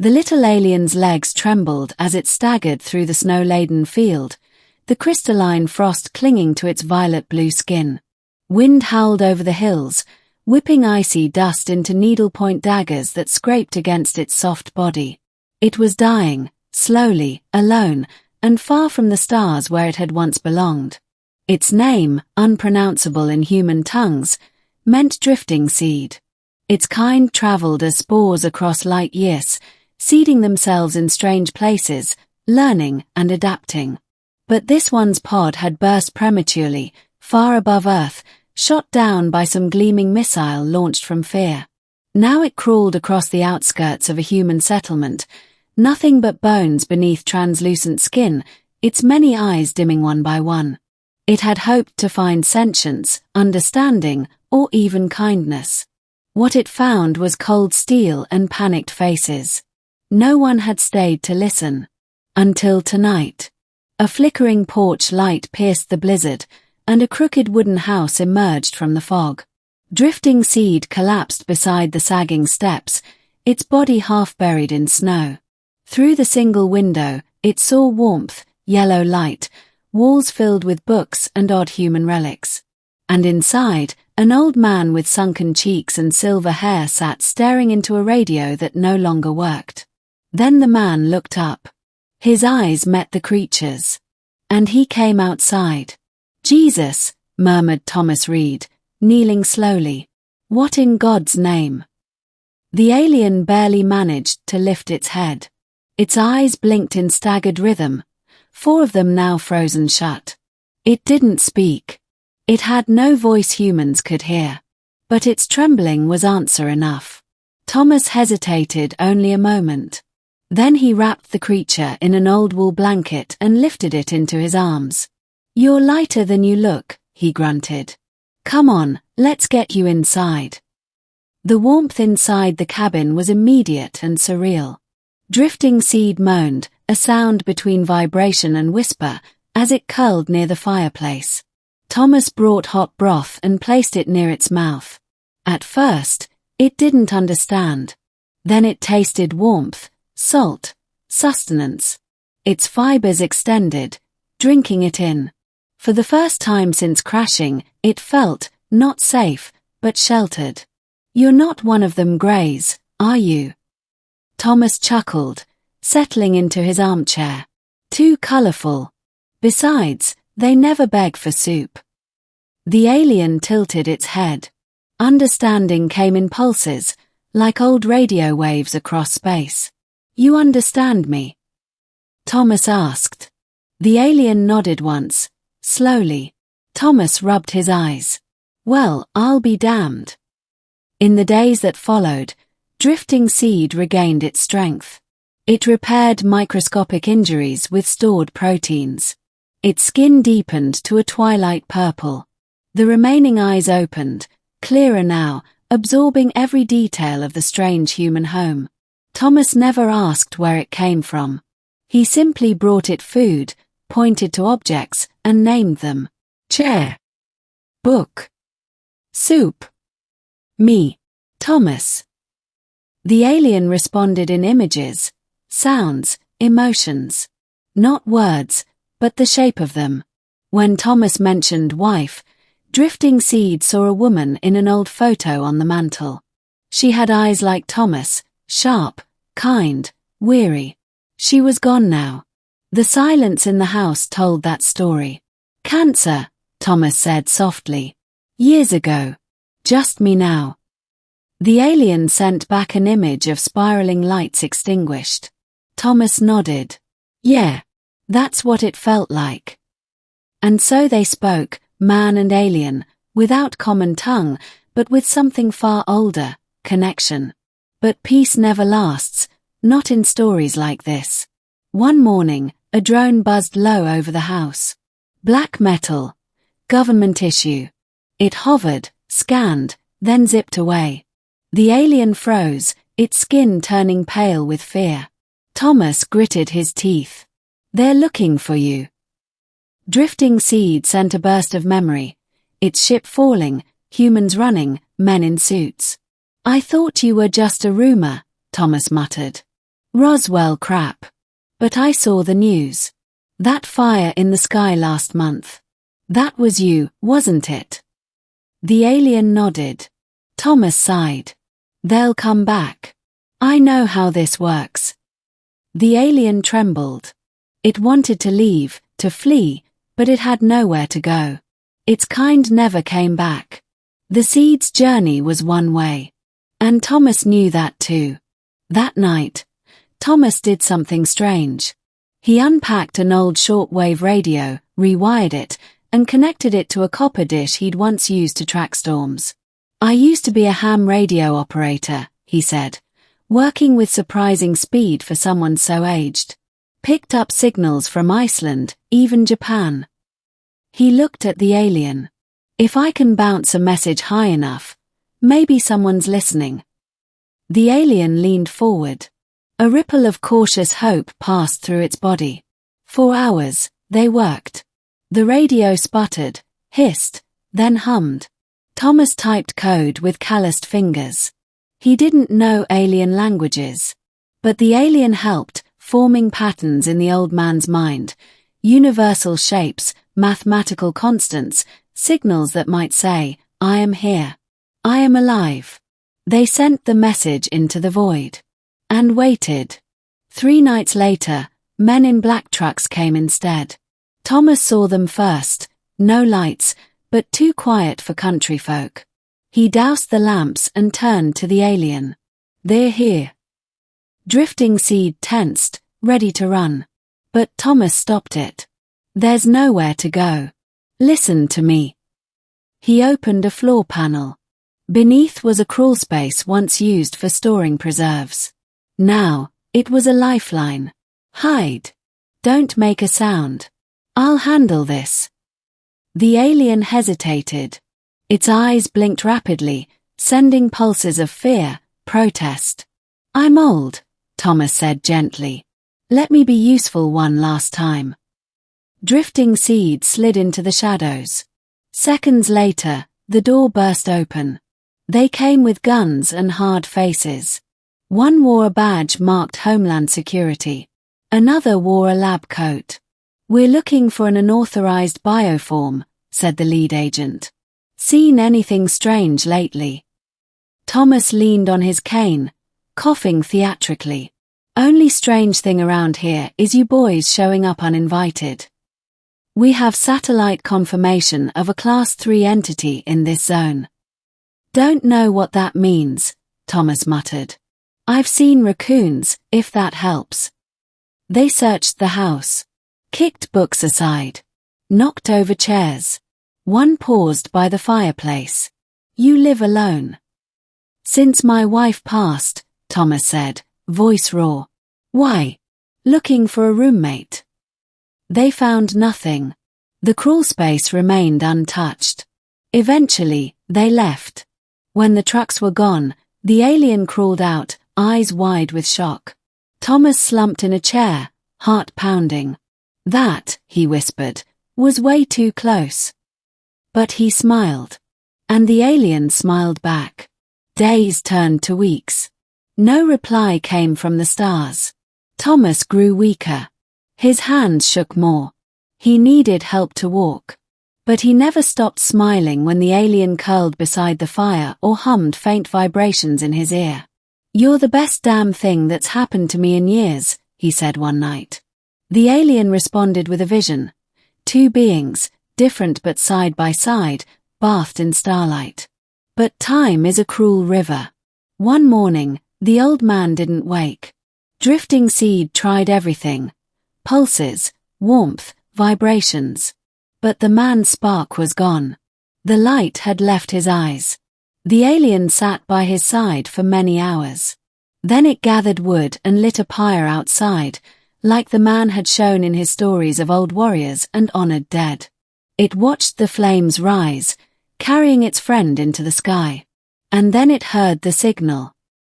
The little alien's legs trembled as it staggered through the snow-laden field, the crystalline frost clinging to its violet-blue skin. Wind howled over the hills, whipping icy dust into needlepoint daggers that scraped against its soft body. It was dying, slowly, alone, and far from the stars where it had once belonged. Its name, unpronounceable in human tongues, meant drifting seed. Its kind traveled as spores across light years, seeding themselves in strange places, learning and adapting. But this one's pod had burst prematurely, far above Earth, shot down by some gleaming missile launched from fear. Now it crawled across the outskirts of a human settlement, nothing but bones beneath translucent skin, its many eyes dimming one by one. It had hoped to find sentience, understanding, or even kindness. What it found was cold steel and panicked faces. No one had stayed to listen. Until tonight. A flickering porch light pierced the blizzard, and a crooked wooden house emerged from the fog. Drifting seed collapsed beside the sagging steps, its body half buried in snow. Through the single window, it saw warmth, yellow light, walls filled with books and odd human relics. And inside, an old man with sunken cheeks and silver hair sat staring into a radio that no longer worked. Then the man looked up. His eyes met the creature's. And he came outside. "Jesus," murmured Thomas Reed, kneeling slowly. "What in God's name?" The alien barely managed to lift its head. Its eyes blinked in staggered rhythm, 4 of them now frozen shut. It didn't speak. It had no voice humans could hear. But its trembling was answer enough. Thomas hesitated only a moment. Then he wrapped the creature in an old wool blanket and lifted it into his arms. "You're lighter than you look," he grunted. "Come on, let's get you inside." The warmth inside the cabin was immediate and surreal. Drifting seed moaned, a sound between vibration and whisper, as it curled near the fireplace. Thomas brought hot broth and placed it near its mouth. At first, it didn't understand. Then it tasted warmth, salt, sustenance. Its fibers extended, drinking it in. For the first time since crashing, it felt, not safe, but sheltered. "You're not one of them greys, are you?" Thomas chuckled, settling into his armchair. "Too colorful. Besides, they never beg for soup." The alien tilted its head. Understanding came in pulses, like old radio waves across space. "You understand me?" Thomas asked. The alien nodded once, slowly. Thomas rubbed his eyes. "Well, I'll be damned." In the days that followed, drifting seed regained its strength. It repaired microscopic injuries with stored proteins. Its skin deepened to a twilight purple. The remaining eyes opened, clearer now, absorbing every detail of the strange human home. Thomas never asked where it came from. He simply brought it food, pointed to objects, and named them. Chair. Book. Soup. Me. Thomas. The alien responded in images, sounds, emotions. Not words, but the shape of them. When Thomas mentioned wife, drifting seed saw a woman in an old photo on the mantel. She had eyes like Thomas, sharp, kind, weary. She was gone now. The silence in the house told that story. "Cancer," Thomas said softly. "Years ago. Just me now." The alien sent back an image of spiraling lights extinguished. Thomas nodded. "Yeah, that's what it felt like." And so they spoke, man and alien, without common tongue, but with something far older, connection. But peace never lasts, not in stories like this. One morning, a drone buzzed low over the house. Black metal. Government issue. It hovered, scanned, then zipped away. The alien froze, its skin turning pale with fear. Thomas gritted his teeth. "They're looking for you." Drifting seed sent a burst of memory. Its ship falling, humans running, men in suits. "I thought you were just a rumor," Thomas muttered. Roswell crap. But I saw the news. That fire in the sky last month. That was you, wasn't it? The alien nodded. Thomas sighed. They'll come back. I know how this works. The alien trembled. It wanted to leave, to flee, but it had nowhere to go. Its kind never came back. The seed's journey was one way. And Thomas knew that too. That night, Thomas did something strange. He unpacked an old shortwave radio, rewired it, and connected it to a copper dish he'd once used to track storms. I used to be a ham radio operator, he said, working with surprising speed for someone so aged. Picked up signals from Iceland, even Japan. He looked at the alien. If I can bounce a message high enough, maybe someone's listening. The alien leaned forward. A ripple of cautious hope passed through its body. For hours, they worked. The radio sputtered, hissed, then hummed. Thomas typed code with calloused fingers. He didn't know alien languages. But the alien helped, forming patterns in the old man's mind, universal shapes, mathematical constants, signals that might say, I am here. I am alive. They sent the message into the void. And waited. 3 nights later, men in black trucks came instead. Thomas saw them first, no lights, but too quiet for country folk. He doused the lamps and turned to the alien. They're here. Drifting Seed tensed, ready to run. But Thomas stopped it. There's nowhere to go. Listen to me. He opened a floor panel. Beneath was a crawlspace once used for storing preserves. Now, it was a lifeline. Hide. Don't make a sound. I'll handle this. The alien hesitated. Its eyes blinked rapidly, sending pulses of fear, protest. I'm old, Thomas said gently. Let me be useful one last time. Drifting Seed slid into the shadows. Seconds later, the door burst open. They came with guns and hard faces. One wore a badge marked Homeland Security. Another wore a lab coat. We're looking for an unauthorized bioform, said the lead agent. Seen anything strange lately? Thomas leaned on his cane, coughing theatrically. Only strange thing around here is you boys showing up uninvited. We have satellite confirmation of a Class 3 entity in this zone. Don't know what that means, Thomas muttered. I've seen raccoons, if that helps. They searched the house. Kicked books aside. Knocked over chairs. One paused by the fireplace. You live alone. Since my wife passed, Thomas said, voice raw. Why? Looking for a roommate. They found nothing. The crawlspace remained untouched. Eventually, they left. When the trucks were gone, the alien crawled out, eyes wide with shock. Thomas slumped in a chair, heart pounding. That, he whispered, was way too close. But he smiled. And the alien smiled back. Days turned to weeks. No reply came from the stars. Thomas grew weaker. His hands shook more. He needed help to walk. But he never stopped smiling when the alien curled beside the fire or hummed faint vibrations in his ear. You're the best damn thing that's happened to me in years, he said one night. The alien responded with a vision. 2 beings, different but side by side, bathed in starlight. But time is a cruel river. One morning, the old man didn't wake. Drifting Seed tried everything. Pulses, warmth, vibrations. But the man's spark was gone. The light had left his eyes. The alien sat by his side for many hours. Then it gathered wood and lit a pyre outside, like the man had shown in his stories of old warriors and honored dead. It watched the flames rise, carrying its friend into the sky. And then it heard the signal.